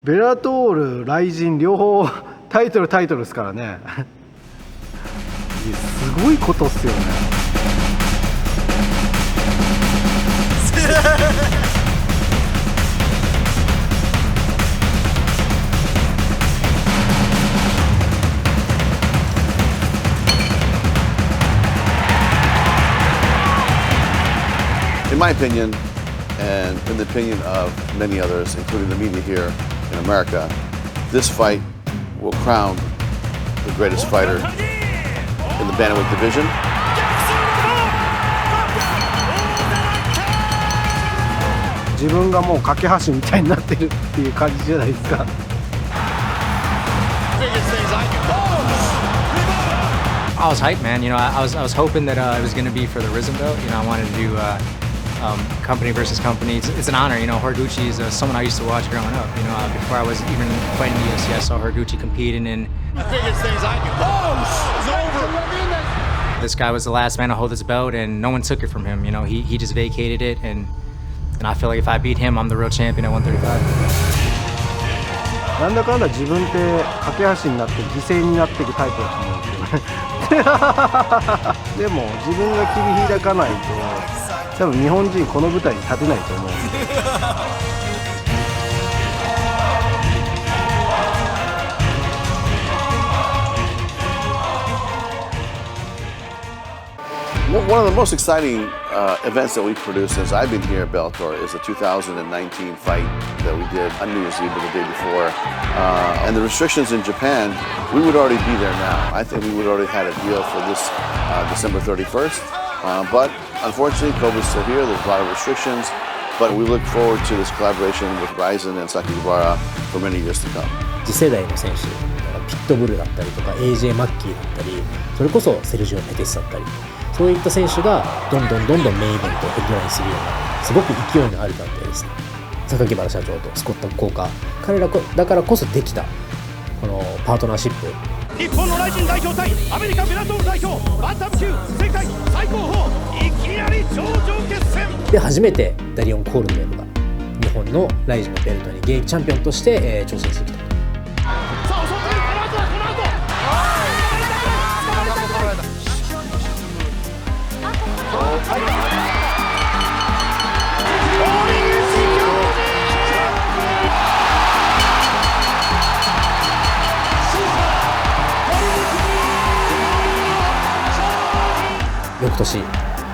ベラトール、ライジン両方タイトルですからねすごいことっすよねIn my opinion, and in the opinion of many others, including the media here in America, this fight will crown the greatest fighter in the bantamweight division. 自分がもう架け橋みたいになってるっていう感じじゃないですかI was hyped, man. You know, I was hoping that it was going to be for the Rizin belt. You know, I wanted to do company versus company. It's an honor. You know, Horiguchi is someone I used to watch growing up. You know, before I was even fighting the UFC, I saw Horiguchi competing in. The biggest things I can. Oh, it's over. This guy was the last man to hold this belt, and no one took it from him. You know, he just vacated it, and I feel like if I beat him, I'm the real champion at 135. なんだかんだ自分って架け橋になって犠牲になっていくタイプだと思うんですよねでも自分が切り開かないと多分日本人この舞台に立てないと思うんでOne of the most exciting events that we've produced since I've been here at Bellator is the 2019 fight that we did on New Year's Eve the day before. And the restrictions in Japan, we would already be there now. I think we would already had a deal for this December 31st. But unfortunately, COVID's still here. There's a lot of restrictions. But we look forward to this collaboration with Rizin and Sakakibara for many years to come. 次世代の選手、ピットブルだったりとか AJ マッキーだったり、それこそセルジオ・ペテスだったり、そういった選手がどんどんメインイベントをヘッドラインするようなすごく勢いのある団体ですね。榊原社長とスコット・コーカー、彼らだからこそできたこのパートナーシップ。日本のライジン代表対アメリカベラトール代表バンタム級世界最高峰いきなり頂上決戦で初めてダリオン・コールドウェルが日本のライジンのベルトに現役チャンピオンとして、挑戦すると。さあ襲ってくるこの後翌年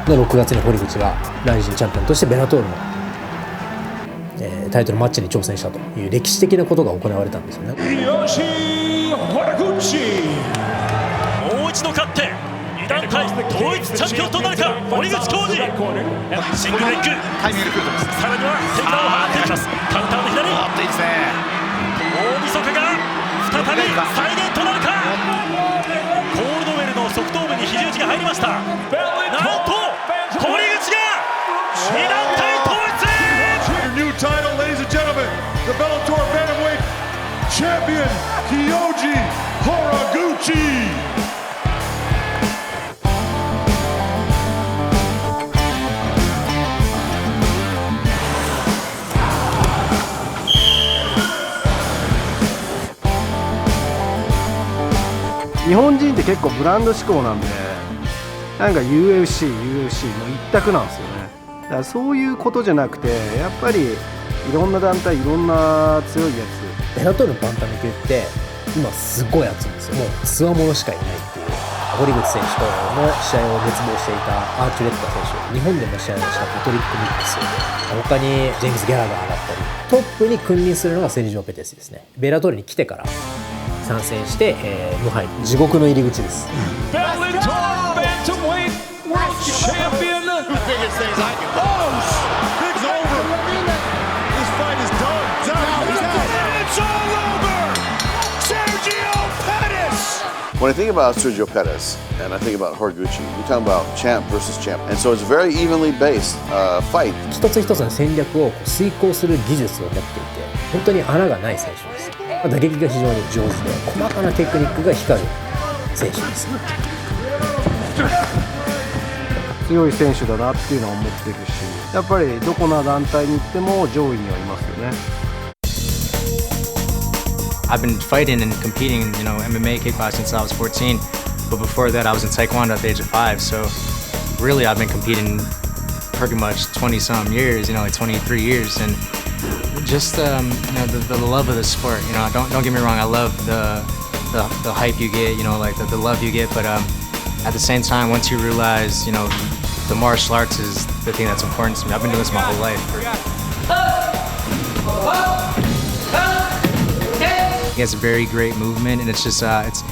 の6月に堀口がライジンチャンピオンとしてベラトールの、タイトルマッチに挑戦したという歴史的なことが行われたんですよね。もう一度勝って2団体統一チャンピオンとなるか堀口浩二。シングルレッグタイミングで来るとさらには手札を放っていきます。カウンターの左いいですね。大晦日が再び再現となるか。コールドウェルの側頭部に肘打ちが入りました。なんと堀口が2団体統一。 New title, ladies and gentlemen, the Bellator Bantamweight Champion Kyoji Horiguchi. 日本人って結構ブランド志向なんでなんか UFC の一択なんですよね。だからそういうことじゃなくてやっぱりいろんな団体いろんな強いやつベラトールのバンタム級って今すごい熱いんですよ。もうつわものしかいないっていう堀口選手との試合を熱望していたアーチュレッタ選手、日本でも試合をしたペトリック・ミックス、他にジェームズ・ギャラガーだったりトップに君臨するのがセルジオ・ペテスですね。ベラトールに来てから参戦して、無敗地獄の入り口です。When I think about Sergio Pettis and I think about Horiguchi, we're talking about champ versus champ. And so it's a very evenly based fight. 一つ一つの戦略を遂行する技術を持っていて本当に穴がない選手です。打撃が非常に上手で細かなテクニックが光る選手です。強い選手だなっていうのは思ってるしやっぱりどこの団体に行っても上位にはいますよね。I've been fighting and competing, MMA, kickboxing since I was 14. But before that, I was in Taekwondo at the age of 5. So really, I've been competing pretty much 20-some years, like 23 years. And just, the love of the sport, don't get me wrong, I love the hype you get, like the love you get. But at the same time, once you realize, the martial arts is the thing that's important to me. I've been doing this my whole life. He has a very great movement, and it's just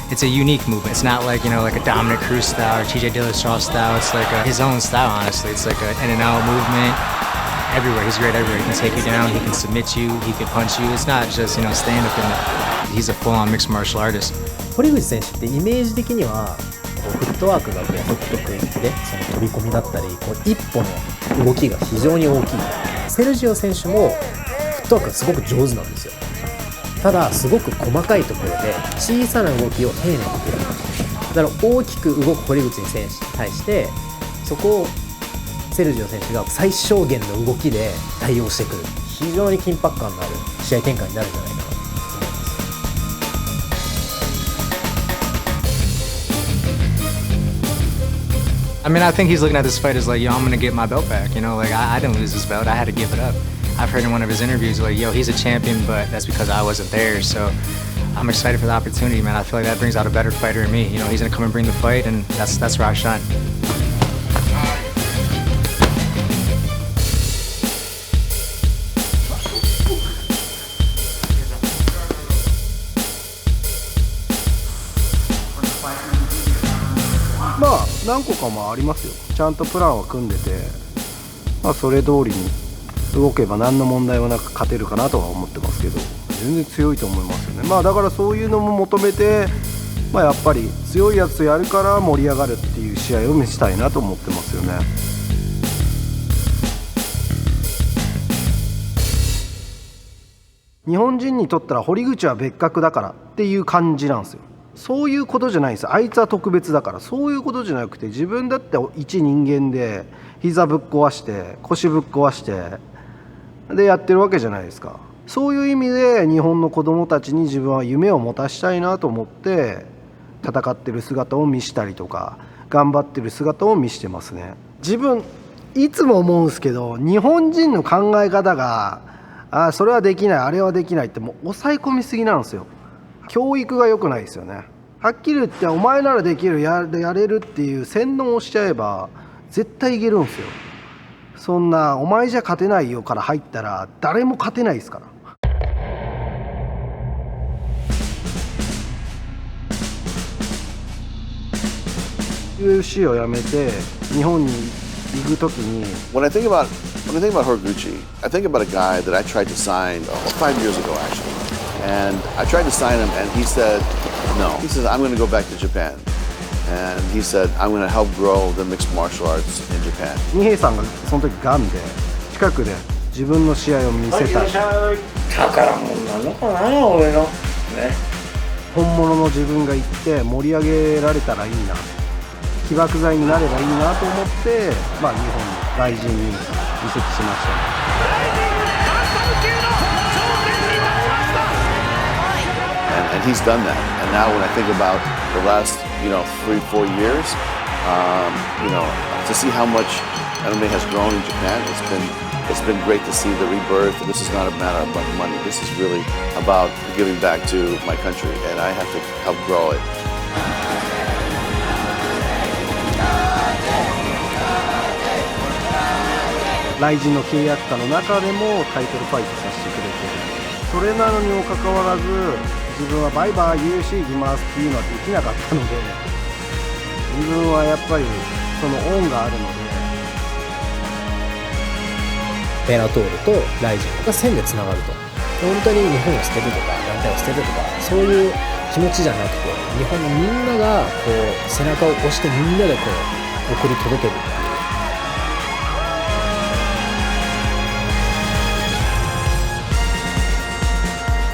it's a unique movement. It's not like like a Dominic Cruz style or TJ Dillashaw style. It's like his own style, honestly. It's like an in and out movement everywhere. He's great everywhere. He can take you down. He can submit you. He can punch you. It's not just stand up and he's a full-on mixed martial artist. 堀口選手ってイメージ的にはフットワークが独特で、その飛び込みだったり一歩の動きが非常に大きい。セルジオ選手もフットワークがすごく上手なんですよ。ただすごく細かいところで小さな動きを丁寧にできる。だから大きく動く堀口選手に対してそこをセルジオ選手が最小限の動きで対応してくる。非常に緊迫感のある試合展開になるんじゃないかなと思います。I mean, I think he's looking at this fight as like, I'm gonna get my belt back. Like I didn't lose this belt. I had to give it up. I've heard in one of his interviews like, he's a champion, but that's because I wasn't there. So I'm excited for the opportunity, man. I feel like that brings out a better fighter in me. He's gonna come and bring the fight, and that's where I shine.まあ何個かもありますよ。ちゃんとプランは組んでて、それ通りに動けば何の問題もなく勝てるかなとは思ってますけど、全然強いと思いますよね。だからそういうのも求めて、やっぱり強いやつとやるから盛り上がるっていう試合を見せたいなと思ってますよね。日本人にとったら堀口は別格だからっていう感じなんですよ。そういうことじゃないんですよ。あいつは特別だから、そういうことじゃなくて、自分だって一人間で膝ぶっ壊して腰ぶっ壊してでやってるわけじゃないですか。そういう意味で日本の子供たちに自分は夢を持たしたいなと思って戦ってる姿を見したりとか頑張ってる姿を見してますね。自分いつも思うんですけど、日本人の考え方がそれはできないあれはできないってもう抑え込みすぎなんですよ。教育が良くないですよね。はっきり言ってお前ならできるやれるっていう洗脳をしちゃえば絶対いけるんですよ。そんなお前じゃ勝てないよから入ったら誰も勝てないですから。UFC をやめて日本に行くときに When I think about Horiguchi, I think about a guy that I tried to sign 5 years ago actually. And I tried to sign him and he said no. He said, I'm going to go back to Japan. And he said, I'm going to help grow the mixed martial arts in Japan. 二平さんがその時ガンで近くで自分の試合を見せたい。宝物なのかな俺のね。本物の自分が行って盛り上げられたらいいな、起爆剤になればいいなと思って、日本に大臣に移籍しました。And he's done that. And now when I think about the last, 3-4 years, to see how much MMA has grown in Japan, it's been great to see the rebirth. This is not a matter about money. This is really about giving back to my country, and I have to help grow it. ライジンの契約下の中でもタイトルファイトさせてくれて、それなのにもかかわらず自分はバイバイ UFC 行きますっていうのはできなかったので、自分はやっぱりその恩があるので。ベラトールとライジンが線でつながると、本当に日本を捨てるとか団体を捨てるとかそういう気持ちじゃなくて、日本のみんなが背中を押してみんなで送り届けるっていう。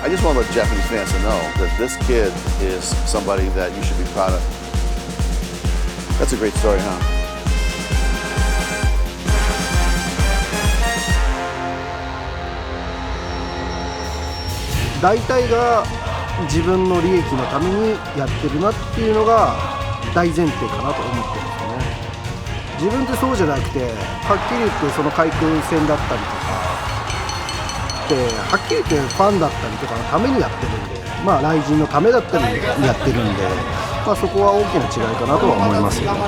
I just want to let Japanese fans know that this kid is somebody that you should be proud of. That's a great story, huh? 大体が自分の利益のためにやってるなっていうのが大前提かなと思ってるんですよね。自分ってそうじゃなくて、はっきり言ってその海空戦だったりとかで、はっきり言ってファンだったりとかのためにやってるんで、まあ雷神のためだったりやってるんで、まあ、そこは大きな違いかなとは思いますよね。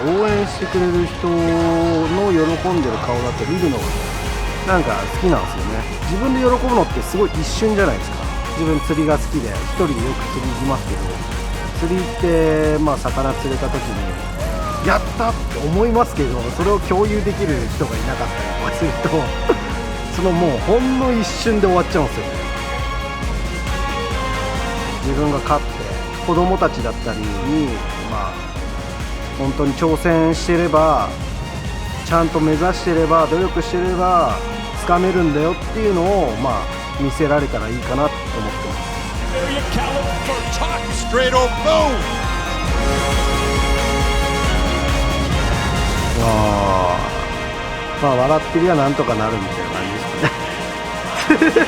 応援してくれる人の喜んでる顔だって見るのがなんか好きなんですよね。自分で喜ぶのってすごい一瞬じゃないですか。自分釣りが好きで一人でよく釣り行きますけど、釣り行ってまあ魚釣れた時にやったって思いますけど、それを共有できる人がいなかったりとかするとそのもうほんの一瞬で終わっちゃうんですよね。自分が勝って子供たちだったりにまあ本当に挑戦してれば、ちゃんと目指してれば、努力してればつかめるんだよっていうのをまあ見せられたらいいかなと思ってます。まあ笑ってりゃなんとかなるみたいな感じですね。